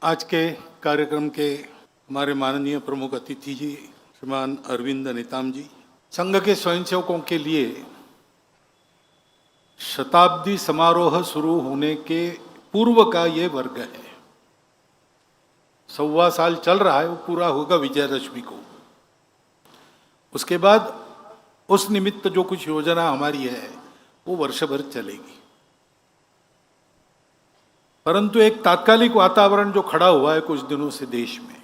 आज के कार्यक्रम के हमारे माननीय प्रमुख अतिथि जी श्रीमान अरविंद नेताम जी, संघ के स्वयंसेवकों के लिए शताब्दी समारोह शुरू होने के पूर्व का ये वर्ग है। 1.25 साल चल रहा है, वो पूरा होगा विजयदशमी को। उसके बाद उस निमित्त जो कुछ योजना हमारी है वो वर्ष भर चलेगी। परंतु एक तात्कालिक वातावरण जो खड़ा हुआ है कुछ दिनों से देश में,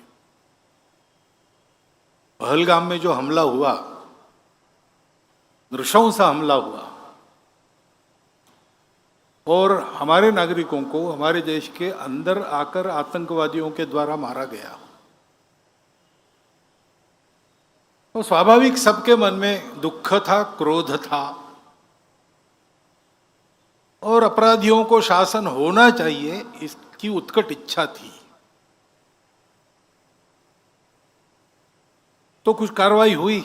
पहलगाम में जो हमला हुआ, नृशंस हमला हुआ और हमारे नागरिकों को हमारे देश के अंदर आकर आतंकवादियों के द्वारा मारा गया, तो स्वाभाविक सबके मन में दुख था, क्रोध था और अपराधियों को शासन होना चाहिए इसकी उत्कट इच्छा थी। तो कुछ कार्रवाई हुई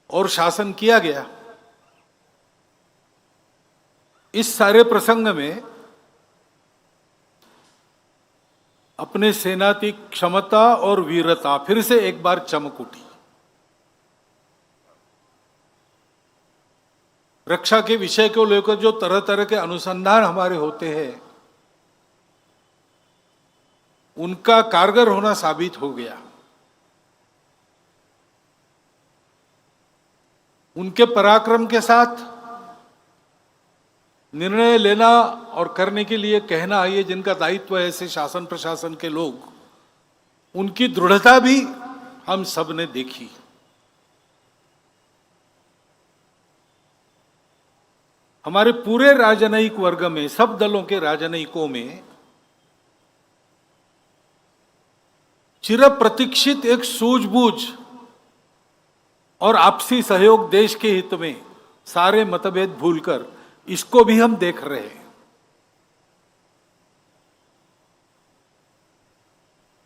और शासन किया गया। इस सारे प्रसंग में अपने सेना की क्षमता और वीरता फिर से एक बार चमक उठी। रक्षा के विषय को लेकर जो तरह तरह के अनुसंधान हमारे होते हैं, उनका कारगर होना साबित हो गया। उनके पराक्रम के साथ निर्णय लेना और करने के लिए कहना, ये जिनका दायित्व है ऐसे शासन प्रशासन के लोग, उनकी दृढ़ता भी हम सब ने देखी। हमारे पूरे राजनयिक वर्ग में, सब दलों के राजनयिकों में चिर प्रतीक्षित एक सूझबूझ और आपसी सहयोग, देश के हित में सारे मतभेद भूलकर, इसको भी हम देख रहे हैं।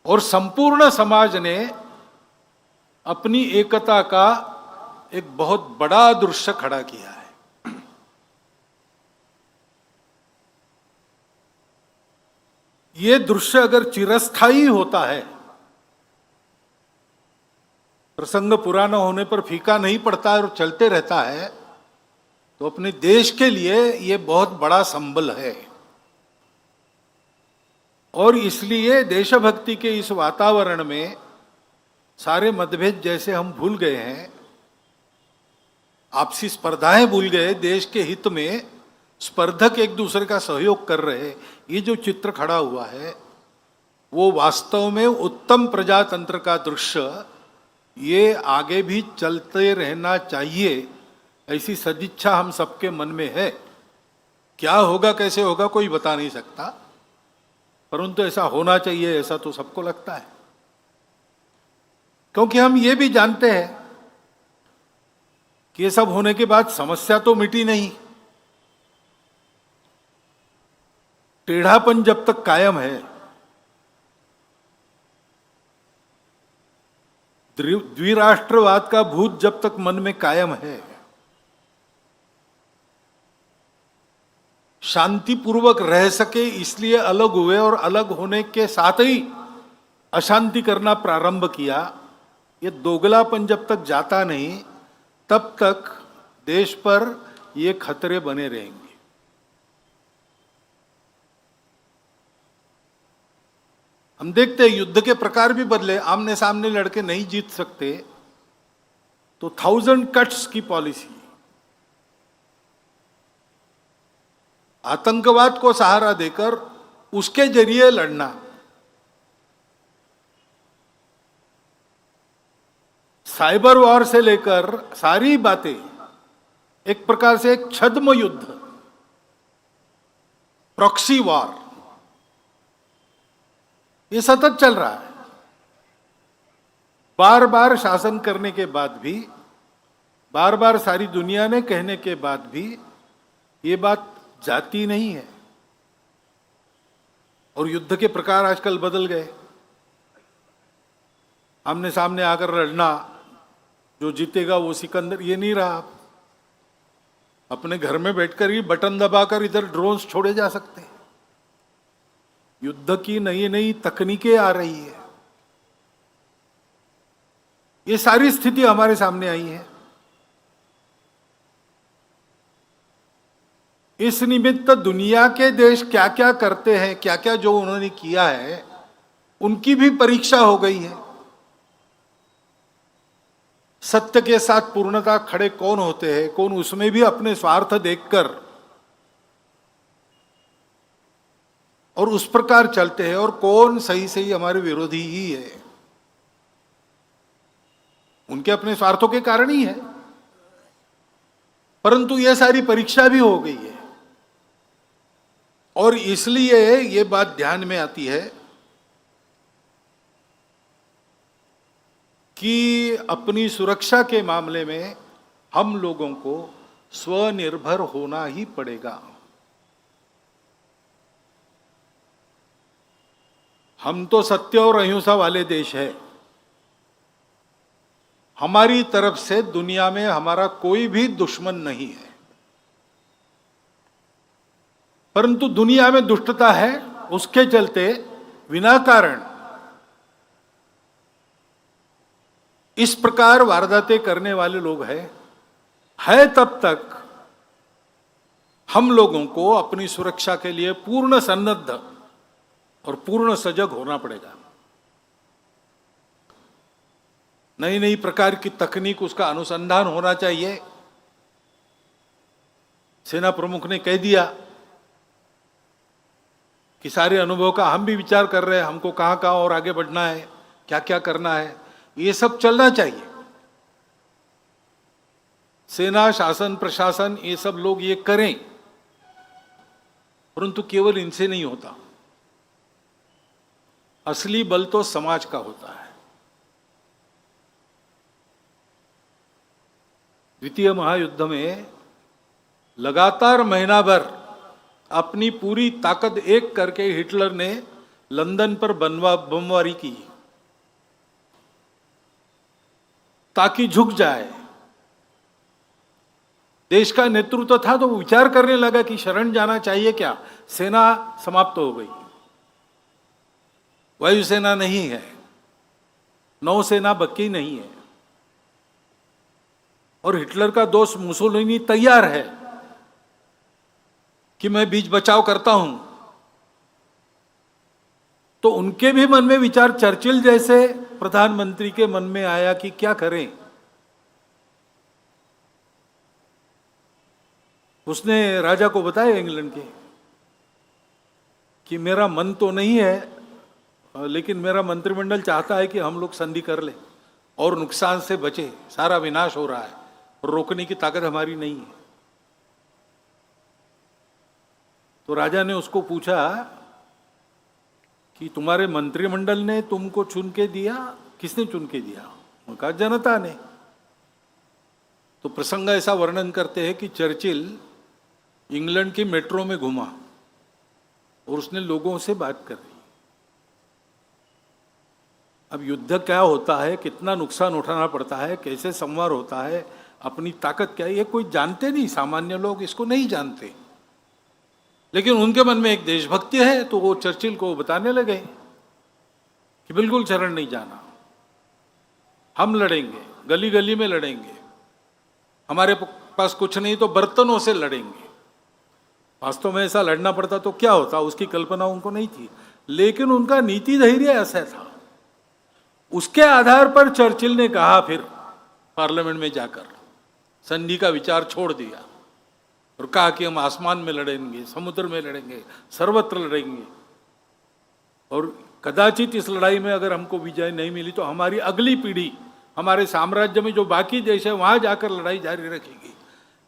और संपूर्ण समाज ने अपनी एकता का एक बहुत बड़ा दृश्य खड़ा किया है। ये दृश्य अगर चिरस्थायी होता है, प्रसंग पुराना होने पर फीका नहीं पड़ता है और चलते रहता है, तो अपने देश के लिए ये बहुत बड़ा संबल है। और इसलिए देशभक्ति के इस वातावरण में सारे मतभेद जैसे हम भूल गए हैं, आपसी स्पर्धाएं भूल गए, देश के हित में स्पर्धक एक दूसरे का सहयोग कर रहे, ये जो चित्र खड़ा हुआ है वो वास्तव में उत्तम प्रजातंत्र का दृश्य, ये आगे भी चलते रहना चाहिए, ऐसी सदिच्छा हम सबके मन में है। क्या होगा, कैसे होगा, कोई बता नहीं सकता, परंतु ऐसा होना चाहिए, ऐसा तो सबको लगता है। क्योंकि हम ये भी जानते हैं कि ये सब होने के बाद समस्या तो मिटी नहीं। टेढ़ापन जब तक कायम है, द्विराष्ट्रवाद का भूत जब तक मन में कायम है, शांतिपूर्वक रह सके इसलिए अलग हुए और अलग होने के साथ ही अशांति करना प्रारंभ किया, ये दोगलापन जब तक जाता नहीं तब तक देश पर ये खतरे बने रहेंगे। हम देखते हैं युद्ध के प्रकार भी बदले, आमने सामने लड़के नहीं जीत सकते तो 1000 कट्स की पॉलिसी, आतंकवाद को सहारा देकर उसके जरिए लड़ना, साइबर वॉर से लेकर सारी बातें, एक प्रकार से एक छद्म युद्ध, प्रॉक्सी वॉर, ये सतत चल रहा है। बार बार शासन करने के बाद भी, बार बार सारी दुनिया ने कहने के बाद भी ये बात जाती नहीं है। और युद्ध के प्रकार आजकल बदल गए। आमने सामने आकर लड़ना, जो जीतेगा वो सिकंदर, ये नहीं रहा। अपने घर में बैठकर ही बटन दबाकर इधर ड्रोन्स छोड़े जा सकते हैं। युद्ध की नई नई तकनीकें आ रही है, ये सारी स्थिति हमारे सामने आई है। इस निमित्त दुनिया के देश क्या क्या करते हैं, क्या क्या जो उन्होंने किया है, उनकी भी परीक्षा हो गई है। सत्य के साथ पूर्णता खड़े कौन होते हैं, कौन उसमें भी अपने स्वार्थ देखकर और उस प्रकार चलते हैं, और कौन सही सही हमारे विरोधी ही है, उनके अपने स्वार्थों के कारण ही है। परंतु यह सारी परीक्षा भी हो गई है, और इसलिए ये बात ध्यान में आती है कि अपनी सुरक्षा के मामले में हम लोगों को स्वनिर्भर होना ही पड़ेगा। हम तो सत्य और अहिंसा वाले देश है, हमारी तरफ से दुनिया में हमारा कोई भी दुश्मन नहीं है, परंतु दुनिया में दुष्टता है, उसके चलते बिना कारण इस प्रकार वारदातें करने वाले लोग है तब तक हम लोगों को अपनी सुरक्षा के लिए पूर्ण सन्नद्ध और पूर्ण सजग होना पड़ेगा। नई नई प्रकार की तकनीक, उसका अनुसंधान होना चाहिए। सेना प्रमुख ने कह दिया कि सारे अनुभव का हम भी विचार कर रहे हैं, हमको कहां कहां और आगे बढ़ना है, क्या क्या करना है, ये सब चलना चाहिए। सेना, शासन, प्रशासन, ये सब लोग ये करें, परंतु केवल इनसे नहीं होता। असली बल तो समाज का होता है। द्वितीय महायुद्ध में लगातार महीना भर अपनी पूरी ताकत एक करके हिटलर ने लंदन पर बमबारी की ताकि झुक जाए। देश का नेतृत्व था तो विचार करने लगा कि शरण जाना चाहिए क्या, सेना समाप्त हो गई, वायुसेना नहीं है, नौसेना बकी नहीं है, और हिटलर का दोस्त मुसोलिनी तैयार है कि मैं बीच बचाव करता हूं। तो उनके भी मन में विचार चर्चिल जैसे प्रधानमंत्री के मन में आया कि क्या करें। उसने राजा को बताया इंग्लैंड के कि मेरा मन तो नहीं है, लेकिन मेरा मंत्रिमंडल चाहता है कि हम लोग संधि कर लें और नुकसान से बचे, सारा विनाश हो रहा है और रोकने की ताकत हमारी नहीं है। तो राजा ने उसको पूछा कि तुम्हारे मंत्रिमंडल ने तुमको चुन के दिया, किसने चुन के दिया? उन्होंने कहा जनता ने। तो प्रसंग ऐसा वर्णन करते हैं कि चर्चिल इंग्लैंड की मेट्रो में घूमा और उसने लोगों से बात कर रही। अब युद्ध क्या होता है, कितना नुकसान उठाना पड़ता है, कैसे संवार होता है, अपनी ताकत क्या है, ये कोई जानते नहीं, सामान्य लोग इसको नहीं जानते। लेकिन उनके मन में एक देशभक्ति है, तो वो चर्चिल को बताने लगे कि बिल्कुल शरण नहीं जाना, हम लड़ेंगे, गली गली में लड़ेंगे, हमारे पास कुछ नहीं तो बर्तनों से लड़ेंगे। वास्तव में ऐसा लड़ना पड़ता तो क्या होता, उसकी कल्पना उनको नहीं थी, लेकिन उनका नीति धैर्य ऐसा था। उसके आधार पर चर्चिल ने कहा, फिर पार्लियामेंट में जाकर संधि का विचार छोड़ दिया और कहा कि हम आसमान में लड़ेंगे, समुद्र में लड़ेंगे, सर्वत्र लड़ेंगे, और कदाचित इस लड़ाई में अगर हमको विजय नहीं मिली तो हमारी अगली पीढ़ी हमारे साम्राज्य में जो बाकी देश है वहां जाकर लड़ाई जारी रखेगी,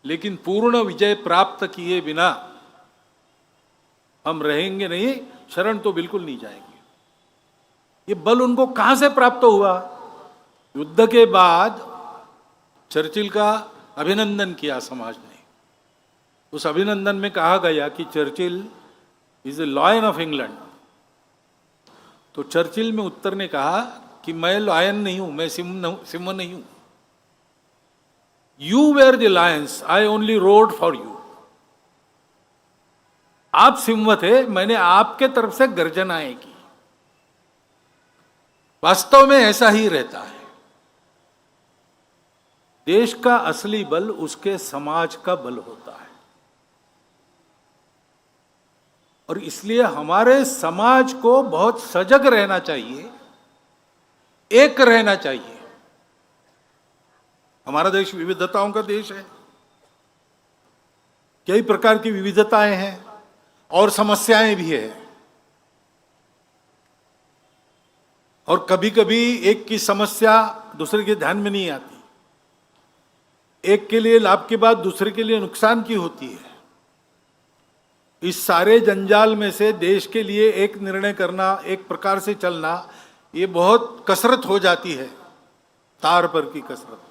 लेकिन पूर्ण विजय प्राप्त किए बिना हम रहेंगे नहीं, शरण तो बिल्कुल नहीं जाएंगे। ये बल उनको कहां से प्राप्त हुआ? युद्ध के बाद चर्चिल का अभिनंदन किया समाज ने। उस अभिनंदन में कहा गया कि Churchill is a lion of England. तो चर्चिल में उत्तर ने कहा कि मैं लॉयन नहीं हूं, मैं सिंह नहीं हूं। You were the lions, I only roared for you. आप सिंह थे, मैंने आपके तरफ से गर्जनाएं की। वास्तव में ऐसा ही रहता है। देश का असली बल उसके समाज का बल होता है, और इसलिए हमारे समाज को बहुत सजग रहना चाहिए, एक रहना चाहिए। हमारा देश विविधताओं का देश है, कई प्रकार की विविधताएं हैं और समस्याएं भी है, और कभी कभी एक की समस्या दूसरे के ध्यान में नहीं आती, एक के लिए लाभ की बात दूसरे के लिए नुकसान की होती है। इस सारे जंजाल में से देश के लिए एक निर्णय करना, एक प्रकार से चलना, ये बहुत कसरत हो जाती है, तार पर की कसरत।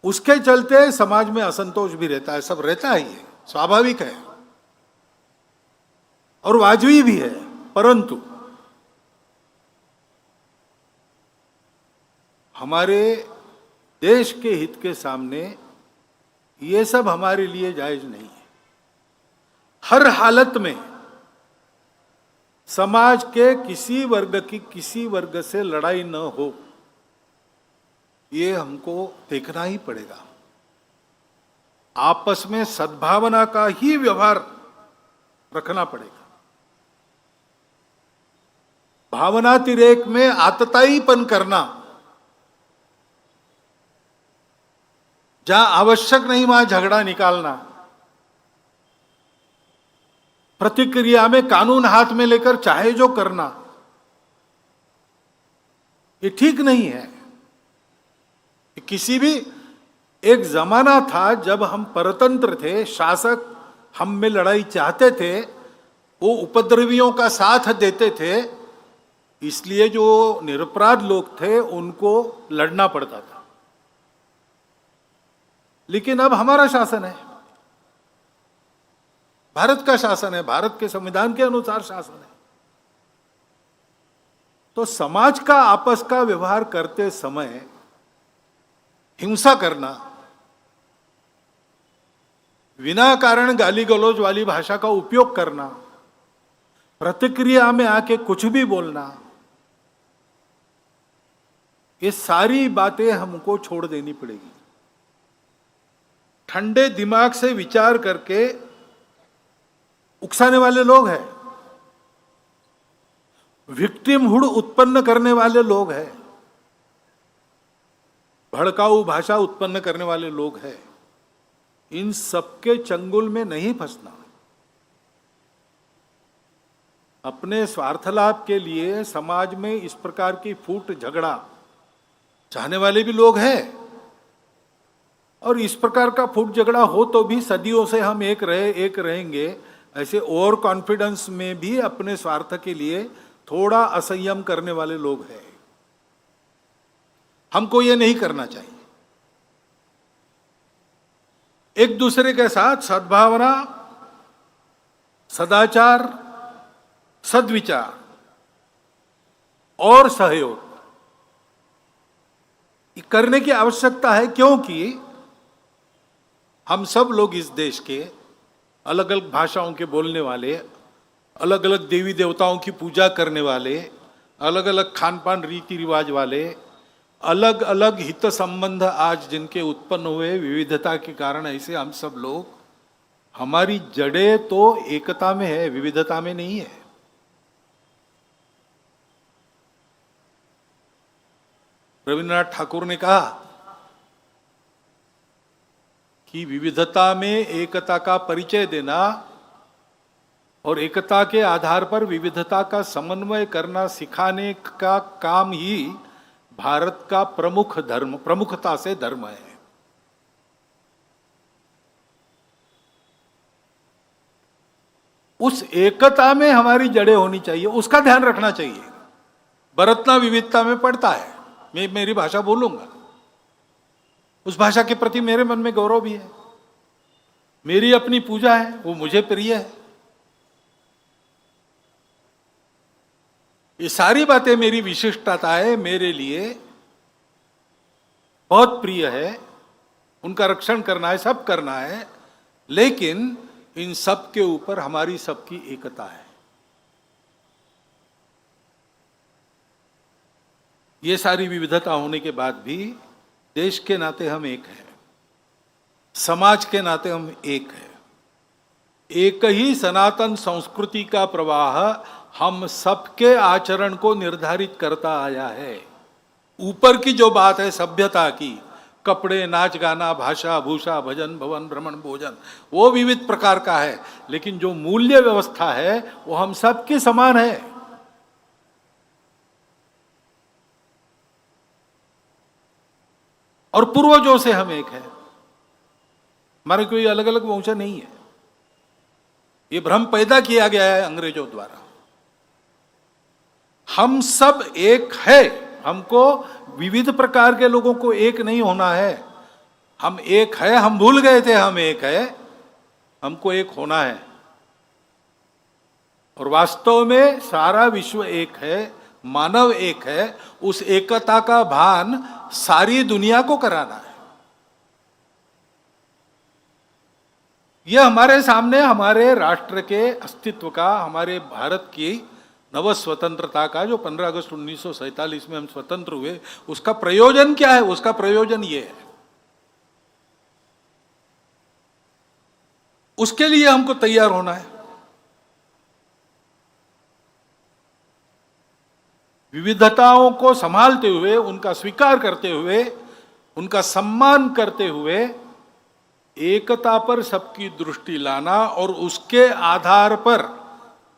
उसके चलते समाज में असंतोष भी रहता है, सब रहता ही है, स्वाभाविक है और वाजबी भी है। परंतु हमारे देश के हित के सामने ये सब हमारे लिए जायज नहीं है। हर हालत में समाज के किसी वर्ग की किसी वर्ग से लड़ाई न हो, ये हमको देखना ही पड़ेगा। आपस में सद्भावना का ही व्यवहार रखना पड़ेगा। भावनातिरेक में आतताईपन करना, जहां आवश्यक नहीं वहां झगड़ा निकालना, प्रतिक्रिया में कानून हाथ में लेकर चाहे जो करना, ये ठीक नहीं है। किसी भी एक जमाना था जब हम परतंत्र थे, शासक हम में लड़ाई चाहते थे, वो उपद्रवियों का साथ देते थे, इसलिए जो निरपराध लोग थे उनको लड़ना पड़ता था। लेकिन अब हमारा शासन है, भारत का शासन है, भारत के संविधान के अनुसार शासन है। तो समाज का आपस का व्यवहार करते समय हिंसा करना, बिना कारण गाली गलौज वाली भाषा का उपयोग करना, प्रतिक्रिया में आके कुछ भी बोलना, ये सारी बातें हमको छोड़ देनी पड़ेगी। ठंडे दिमाग से विचार करके उकसाने वाले लोग हैं, विक्टिमहुड उत्पन्न करने वाले लोग हैं, भड़काऊ भाषा उत्पन्न करने वाले लोग हैं, इन सबके चंगुल में नहीं फंसना। अपने स्वार्थ लाभ के लिए समाज में इस प्रकार की फूट झगड़ा चाहने वाले भी लोग हैं, और इस प्रकार का फूट झगड़ा हो तो भी सदियों से हम एक रहेंगे, ऐसे ओवर कॉन्फिडेंस में भी अपने स्वार्थ के लिए थोड़ा असंयम करने वाले लोग हैं। हमको ये नहीं करना चाहिए। एक दूसरे के साथ सद्भावना, सदाचार, सद्विचार और सहयोग करने की आवश्यकता है, क्योंकि हम सब लोग इस देश के अलग अलग भाषाओं के बोलने वाले, अलग अलग देवी देवताओं की पूजा करने वाले, अलग अलग खान पान रीति रिवाज वाले, अलग अलग हित संबंध आज जिनके उत्पन्न हुए विविधता के कारण, ऐसे हम सब लोग, हमारी जड़ें तो एकता में है, विविधता में नहीं है। रविन्द्रनाथ ठाकुर ने कहा कि विविधता में एकता का परिचय देना और एकता के आधार पर विविधता का समन्वय करना सिखाने का काम ही भारत का प्रमुखता से धर्म है। उस एकता में हमारी जड़ें होनी चाहिए, उसका ध्यान रखना चाहिए। बरतना विविधता में पड़ता है, मैं मेरी भाषा बोलूंगा, उस भाषा के प्रति मेरे मन में गौरव भी है, मेरी अपनी पूजा है, वो मुझे प्रिय है। ये सारी बातें मेरी विशिष्टता है, मेरे लिए बहुत प्रिय है, उनका रक्षण करना है, सब करना है। लेकिन इन सब के ऊपर हमारी सबकी एकता है। ये सारी विविधता होने के बाद भी देश के नाते हम एक हैं, समाज के नाते हम एक हैं। एक ही सनातन संस्कृति का प्रवाह हम सबके आचरण को निर्धारित करता आया है। ऊपर की जो बात है सभ्यता की, कपड़े, नाच गाना, भाषा भूषा, भजन भवन, भ्रमण भोजन, वो विविध प्रकार का है, लेकिन जो मूल्य व्यवस्था है वो हम सबके समान है। और पूर्वजों से हम एक है, हमारे कोई अलग अलग वंश नहीं है। ये भ्रम पैदा किया गया है अंग्रेजों द्वारा। हम सब एक है, हमको विविध प्रकार के लोगों को एक नहीं होना है। हम एक है, हम भूल गए थे हम एक है, हमको एक होना है। और वास्तव में सारा विश्व एक है, मानव एक है। उस एकता का भान सारी दुनिया को कराना है। यह हमारे सामने हमारे राष्ट्र के अस्तित्व का, हमारे भारत की नव स्वतंत्रता का, जो 15 अगस्त 1947 में हम स्वतंत्र हुए, उसका प्रयोजन क्या है? उसका प्रयोजन ये है, उसके लिए हमको तैयार होना है। विविधताओं को संभालते हुए, उनका स्वीकार करते हुए, उनका सम्मान करते हुए, एकता पर सबकी दृष्टि लाना और उसके आधार पर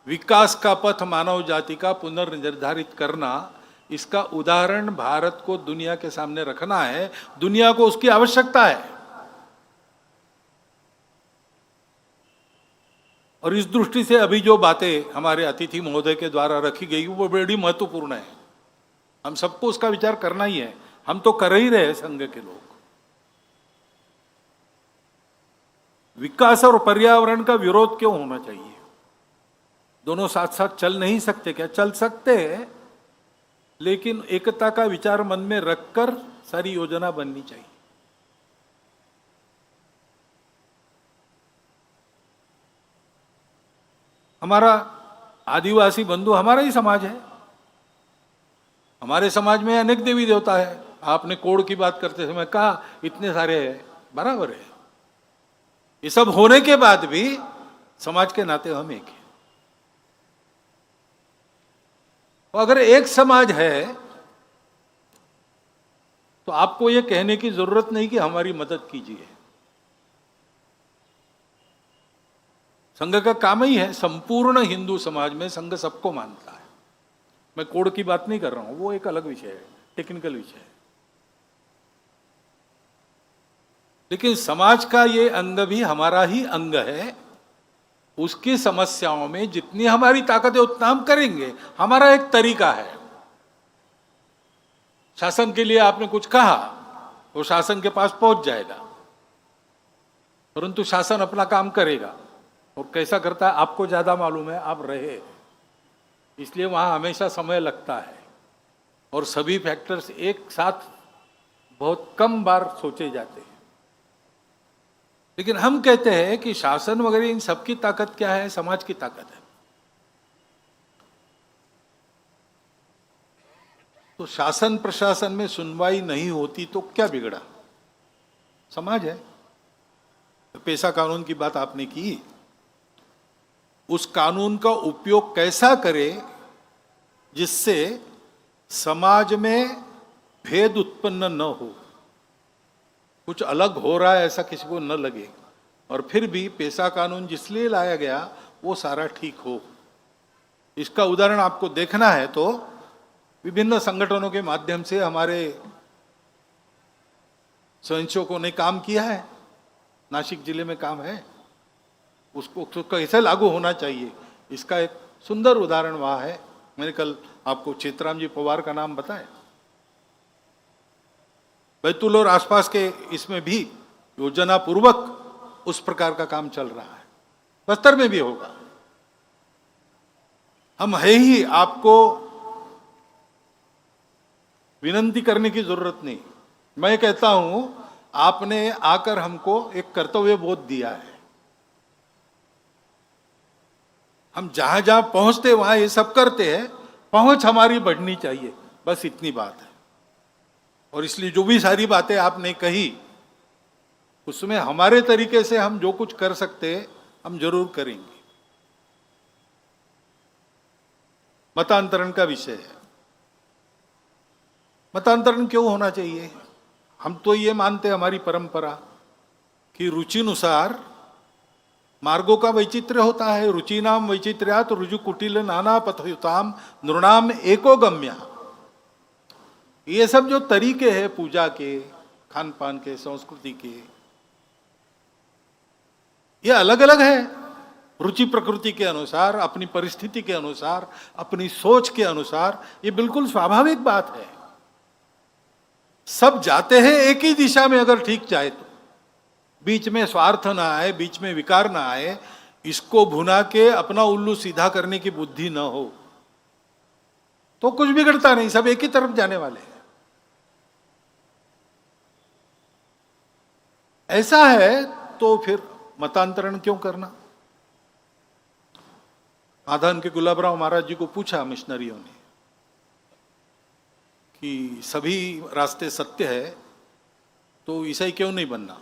विकास का पथ मानव जाति का पुनर्निर्धारित करना, इसका उदाहरण भारत को दुनिया के सामने रखना है। दुनिया को उसकी आवश्यकता है। और इस दृष्टि से अभी जो बातें हमारे अतिथि महोदय के द्वारा रखी गई वो बड़ी महत्वपूर्ण है। हम सबको उसका विचार करना ही है। हम तो कर ही रहे हैं संघ के लोग। विकास और पर्यावरण का विरोध क्यों होना चाहिए? दोनों साथ साथ चल नहीं सकते क्या? चल सकते हैं, लेकिन एकता का विचार मन में रखकर सारी योजना बननी चाहिए। हमारा आदिवासी बंधु हमारा ही समाज है। हमारे समाज में अनेक देवी देवता है। आपने कोड़ की बात करते समय कहा इतने सारे हैं, बराबर है। ये सब होने के बाद भी समाज के नाते हम एक हैं। तो अगर एक समाज है तो आपको ये कहने की जरूरत नहीं कि हमारी मदद कीजिए। संघ का काम ही है, संपूर्ण हिंदू समाज में संघ सबको मानता है। मैं कोड की बात नहीं कर रहा हूं, वो एक अलग विषय है, टेक्निकल विषय है। लेकिन समाज का ये अंग भी हमारा ही अंग है। उसकी समस्याओं में जितनी हमारी ताकत है उतना हम करेंगे। हमारा एक तरीका है। शासन के लिए आपने कुछ कहा, वो शासन के पास पहुंच जाएगा, परंतु शासन अपना काम करेगा। और कैसा करता है आपको ज्यादा मालूम है, आप रहे, इसलिए वहां हमेशा समय लगता है। और सभी फैक्टर्स एक साथ बहुत कम बार सोचे जाते हैं। लेकिन हम कहते हैं कि शासन वगैरह इन सबकी ताकत क्या है? समाज की ताकत है। तो शासन प्रशासन में सुनवाई नहीं होती तो क्या बिगड़ा? समाज है। पेशा कानून की बात आपने की, उस कानून का उपयोग कैसा करे जिससे समाज में भेद उत्पन्न न हो, कुछ अलग हो रहा है ऐसा किसी को न लगे, और फिर भी पेशा कानून जिसलिए लाया गया वो सारा ठीक हो। इसका उदाहरण आपको देखना है तो विभिन्न संगठनों के माध्यम से हमारे स्वयंसेवकों ने काम किया है। नासिक जिले में काम है, उसको कैसे लागू होना चाहिए, इसका एक सुंदर उदाहरण वहां है। मैंने कल आपको चेतराम जी पवार का नाम बताया। बैतूल और आसपास के इसमें भी योजना पूर्वक उस प्रकार का काम चल रहा है। बस्तर में भी होगा। हम है ही, आपको विनंती करने की जरूरत नहीं। मैं कहता हूं आपने आकर हमको एक कर्तव्य बोध दिया है। हम जहां जहां पहुंचते वहां ये सब करते हैं, पहुंच हमारी बढ़नी चाहिए, बस इतनी बात है। और इसलिए जो भी सारी बातें आपने कही, उसमें हमारे तरीके से हम जो कुछ कर सकते हैं हम जरूर करेंगे। मतांतरण का विषय है। मतांतरण क्यों होना चाहिए? हम तो ये मानते हैं, हमारी परंपरा, कि रुचिनुसार मार्गों का वैचित्र्य होता है। रुचिनाम वैचित्र्यात रुजु कुटिल नाना पथयुताम नृणाम एको गम्या। ये सब जो तरीके हैं पूजा के, खान पान के, संस्कृति के, ये अलग अलग है। रुचि प्रकृति के अनुसार, अपनी परिस्थिति के अनुसार, अपनी सोच के अनुसार, ये बिल्कुल स्वाभाविक बात है। सब जाते हैं एक ही दिशा में अगर ठीक चाहे तो, बीच में स्वार्थ ना आए, बीच में विकार ना आए, इसको भुना के अपना उल्लू सीधा करने की बुद्धि ना हो, तो कुछ बिगड़ता नहीं, सब एक ही तरफ जाने वाले हैं। ऐसा है तो फिर मतांतरण क्यों करना? आधान के गुलाबराव महाराज जी को पूछा मिशनरियों ने कि सभी रास्ते सत्य है तो ईसाई क्यों नहीं बनना?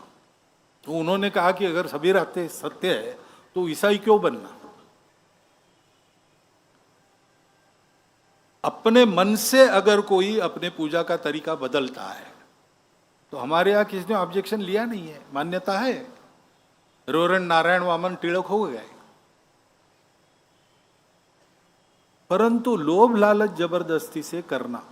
तो उन्होंने कहा कि अगर सभी रास्ते सत्य है तो ईसाई क्यों बनना? अपने मन से अगर कोई अपने पूजा का तरीका बदलता है तो हमारे यहां किसी ने ऑब्जेक्शन लिया नहीं है, मान्यता है। रोरण नारायण वामन टिळक हो गए, परंतु लोभ लालच जबरदस्ती से करना,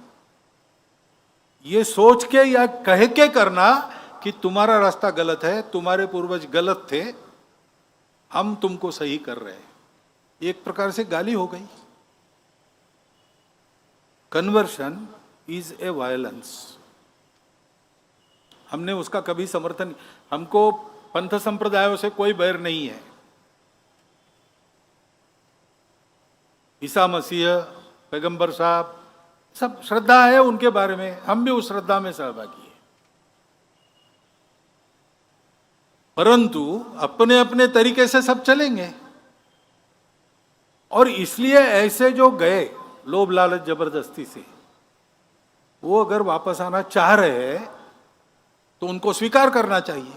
ये सोच के या कह के करना कि तुम्हारा रास्ता गलत है, तुम्हारे पूर्वज गलत थे, हम तुमको सही कर रहे हैं, एक प्रकार से गाली हो गई। Conversion is a violence. हमने उसका कभी समर्थन, हमको पंथ संप्रदायों से कोई बैर नहीं है। ईसा मसीह, पैगंबर साहब, सब श्रद्धा है उनके बारे में, हम भी उस श्रद्धा में सहभागी हैं, परंतु अपने अपने तरीके से सब चलेंगे। और इसलिए ऐसे जो गए लोभ लालच जबरदस्ती से, वो अगर वापस आना चाह रहे हैं तो उनको स्वीकार करना चाहिए,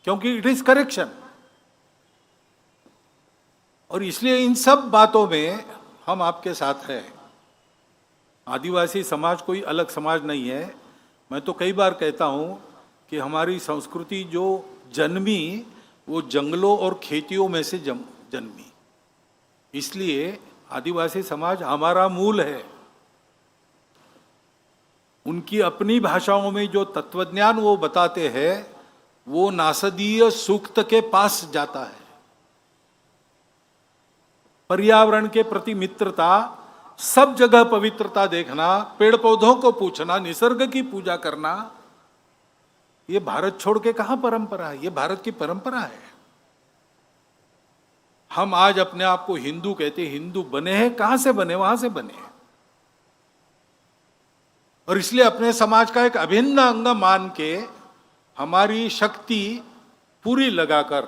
क्योंकि इट इज करेक्शन। और इसलिए इन सब बातों में हम आपके साथ हैं। आदिवासी समाज कोई अलग समाज नहीं है। मैं तो कई बार कहता हूं कि हमारी संस्कृति जो जन्मी वो जंगलों और खेतियों में से जन्मी, इसलिए आदिवासी समाज हमारा मूल है। उनकी अपनी भाषाओं में जो तत्वज्ञान वो बताते हैं वो नासदीय सूक्त के पास जाता है। पर्यावरण के प्रति मित्रता, सब जगह पवित्रता देखना, पेड़ पौधों को पूछना, निसर्ग की पूजा करना, ये भारत छोड़ के कहां परंपरा है? ये भारत की परंपरा है। हम आज अपने आप को हिंदू कहते, हिंदू बने हैं, कहां से बने? वहां से बने हैं। और इसलिए अपने समाज का एक अभिन्न अंग मान के हमारी शक्ति पूरी लगाकर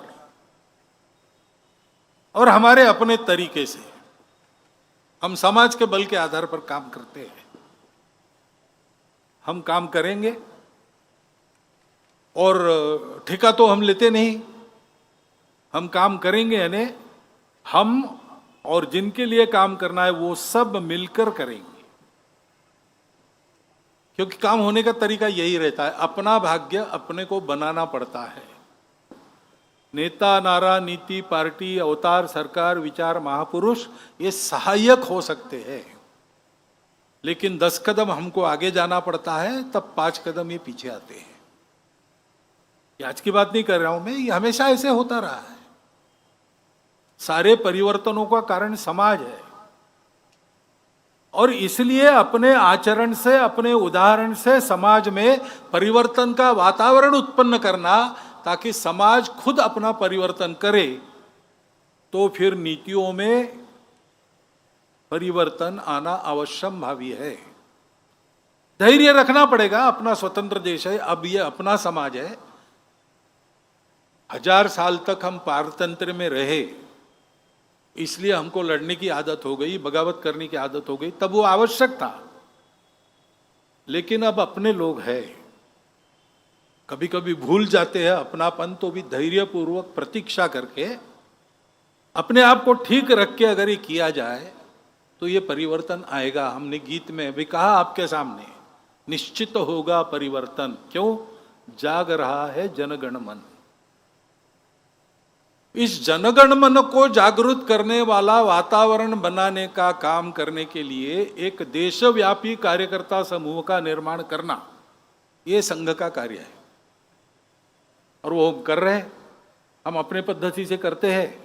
और हमारे अपने तरीके से हम समाज के बल के आधार पर काम करते हैं। हम काम करेंगे और ठेका तो हम लेते नहीं, हम काम करेंगे, यानी हम और जिनके लिए काम करना है वो सब मिलकर करेंगे। क्योंकि काम होने का तरीका यही रहता है, अपना भाग्य अपने को बनाना पड़ता है। नेता, नारा, नीति, पार्टी, अवतार, सरकार, विचार, महापुरुष ये सहायक हो सकते हैं, लेकिन 10 कदम हमको आगे जाना पड़ता है, तब 5 कदम ये पीछे आते हैं। ये आज की बात नहीं कर रहा हूं मैं, ये हमेशा ऐसे होता रहा है। सारे परिवर्तनों का कारण समाज है, और इसलिए अपने आचरण से, अपने उदाहरण से समाज में परिवर्तन का वातावरण उत्पन्न करना, ताकि समाज खुद अपना परिवर्तन करे, तो फिर नीतियों में परिवर्तन आना अवश्यंभावी है। धैर्य रखना पड़ेगा। अपना स्वतंत्र देश है, अब ये अपना समाज है। 1000 साल तक हम पारतंत्र में रहे, इसलिए हमको लड़ने की आदत हो गई, बगावत करने की आदत हो गई, तब वो आवश्यक था। लेकिन अब अपने लोग हैं, कभी कभी भूल जाते हैं अपनापन, तो भी धैर्यपूर्वक प्रतीक्षा करके अपने आप को ठीक रख के अगर ये किया जाए तो ये परिवर्तन आएगा। हमने गीत में भी कहा आपके सामने, निश्चित होगा परिवर्तन। क्यों? जाग रहा है जनगण मन। इस जनगण मन को जागृत करने वाला वातावरण बनाने का काम करने के लिए एक देशव्यापी कार्यकर्ता समूह का निर्माण करना, ये संघ का कार्य है। और वो हम कर रहे हैं। हम अपने पद्धति से करते हैं,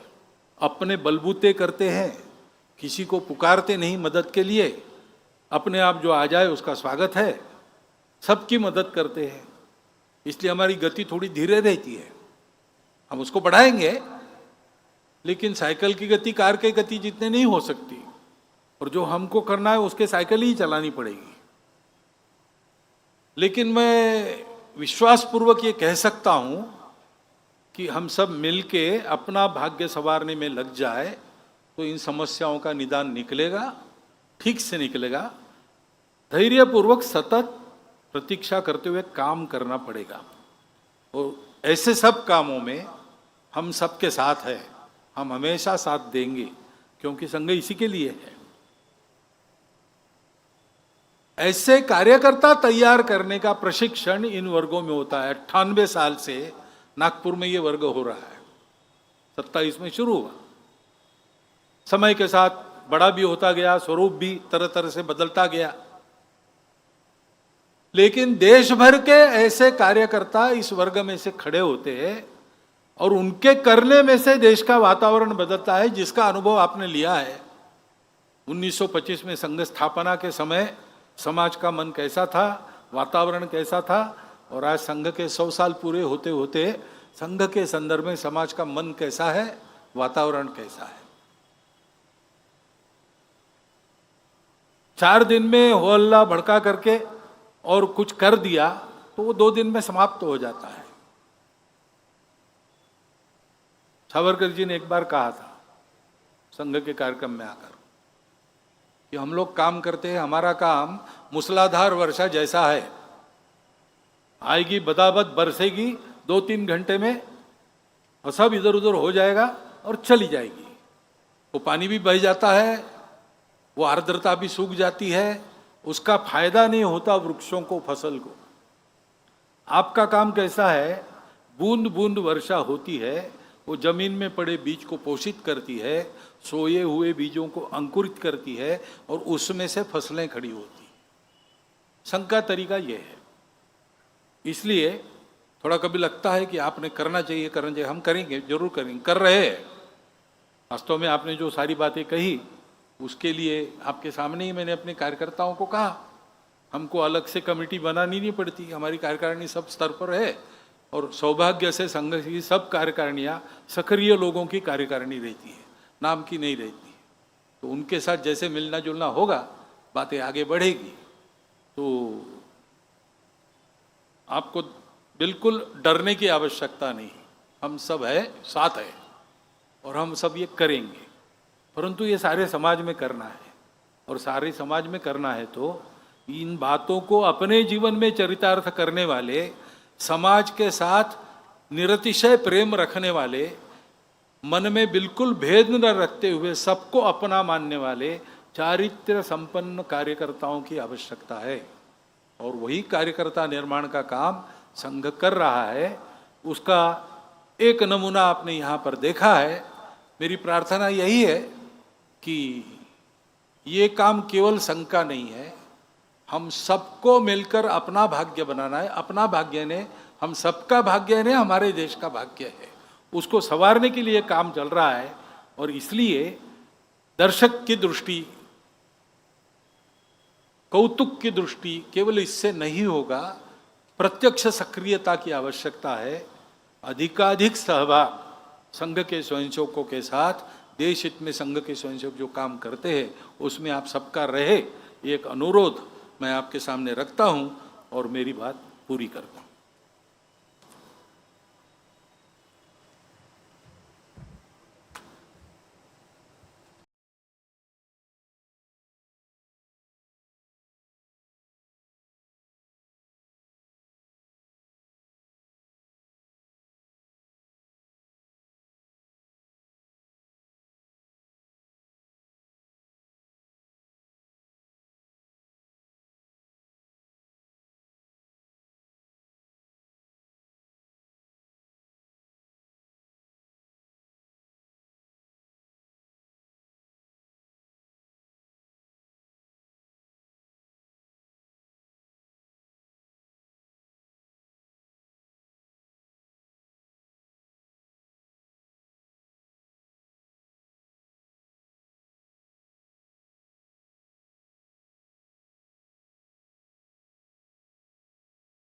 अपने बलबूते करते हैं, किसी को पुकारते नहीं मदद के लिए। अपने आप जो आ जाए उसका स्वागत है, सबकी मदद करते हैं। इसलिए हमारी गति थोड़ी धीरे रहती है। हम उसको बढ़ाएंगे, लेकिन साइकिल की गति कार की गति जितने नहीं हो सकती, और जो हमको करना है उसके साइकिल ही चलानी पड़ेगी। लेकिन मैं विश्वासपूर्वक ये कह सकता हूं कि हम सब मिलके अपना भाग्य संवारने में लग जाए तो इन समस्याओं का निदान निकलेगा, ठीक से निकलेगा। धैर्यपूर्वक सतत प्रतीक्षा करते हुए काम करना पड़ेगा, और ऐसे सब कामों में हम सबके साथ हैं। हम हमेशा साथ देंगे, क्योंकि संघ इसी के लिए है। ऐसे कार्यकर्ता तैयार करने का प्रशिक्षण इन वर्गों में होता है। 98 साल से नागपुर में ये वर्ग हो रहा है, 27 में शुरू हुआ। समय के साथ बड़ा भी होता गया, स्वरूप भी तरह तरह से बदलता गया। लेकिन देश भर के ऐसे कार्यकर्ता इस वर्ग में से खड़े होते हैं, और उनके करने में से देश का वातावरण बदलता है, जिसका अनुभव आपने लिया है। 1925 में संघ स्थापना के समय समाज का मन कैसा था, वातावरण कैसा था, और आज संघ के 100 साल पूरे होते होते संघ के संदर्भ में समाज का मन कैसा है, वातावरण कैसा है। 4 दिन में हो हल्ला भड़का करके और कुछ कर दिया तो वो 2 दिन में समाप्त हो जाता है। सावरकर जी ने एक बार कहा था संघ के कार्यक्रम में आकर कि हम लोग काम करते हैं, हमारा काम मूसलाधार वर्षा जैसा है। आएगी बदाबद, बरसेगी 2-3 घंटे में, और सब इधर उधर हो जाएगा और चली जाएगी। वो पानी भी बह जाता है, वो आर्द्रता भी सूख जाती है, उसका फायदा नहीं होता वृक्षों को, फसल को। आपका काम कैसा है? बूंद बूंद वर्षा होती है, वो जमीन में पड़े बीज को पोषित करती है, सोए हुए बीजों को अंकुरित करती है, और उसमें से फसलें खड़ी होती। संघ का तरीका ये है। इसलिए थोड़ा कभी लगता है कि आपने करना चाहिए, करना चाहिए। हम करेंगे, जरूर करेंगे, कर रहे हैं। वास्तव में आपने जो सारी बातें कही उसके लिए आपके सामने ही मैंने अपने कार्यकर्ताओं को कहा, हमको अलग से कमेटी बनानी नहीं पड़ती, हमारी कार्यकारिणी सब स्तर पर है। और सौभाग्य से संघ की सब कार्यकारिणियाँ सक्रिय लोगों की कार्यकारिणी रहती है, नाम की नहीं रहती। तो उनके साथ जैसे मिलना जुलना होगा, बातें आगे बढ़ेगी। तो आपको बिल्कुल डरने की आवश्यकता नहीं, हम सब है, साथ है, और हम सब ये करेंगे। परंतु ये सारे समाज में करना है, और सारे समाज में करना है तो इन बातों को अपने जीवन में चरितार्थ करने वाले, समाज के साथ निरतिशय प्रेम रखने वाले, मन में बिल्कुल भेद न रखते हुए सबको अपना मानने वाले चारित्र्य संपन्न कार्यकर्ताओं की आवश्यकता है। और वही कार्यकर्ता निर्माण का काम संघ कर रहा है। उसका एक नमूना आपने यहाँ पर देखा है। मेरी प्रार्थना यही है कि ये काम केवल संघ का नहीं है, हम सबको मिलकर अपना भाग्य बनाना है। अपना भाग्य ने, हम सबका भाग्य ने, हमारे देश का भाग्य है, उसको संवारने के लिए काम चल रहा है। और इसलिए दर्शक की दृष्टि, कौतुक की दृष्टि केवल इससे नहीं होगा, प्रत्यक्ष सक्रियता की आवश्यकता है। अधिकाधिक सहभाग संघ के स्वयंसेवकों के साथ, देश हित में संघ के स्वयंसेवक जो काम करते हैं उसमें आप सबका रहे, एक अनुरोध मैं आपके सामने रखता हूं और मेरी बात पूरी करता हूं।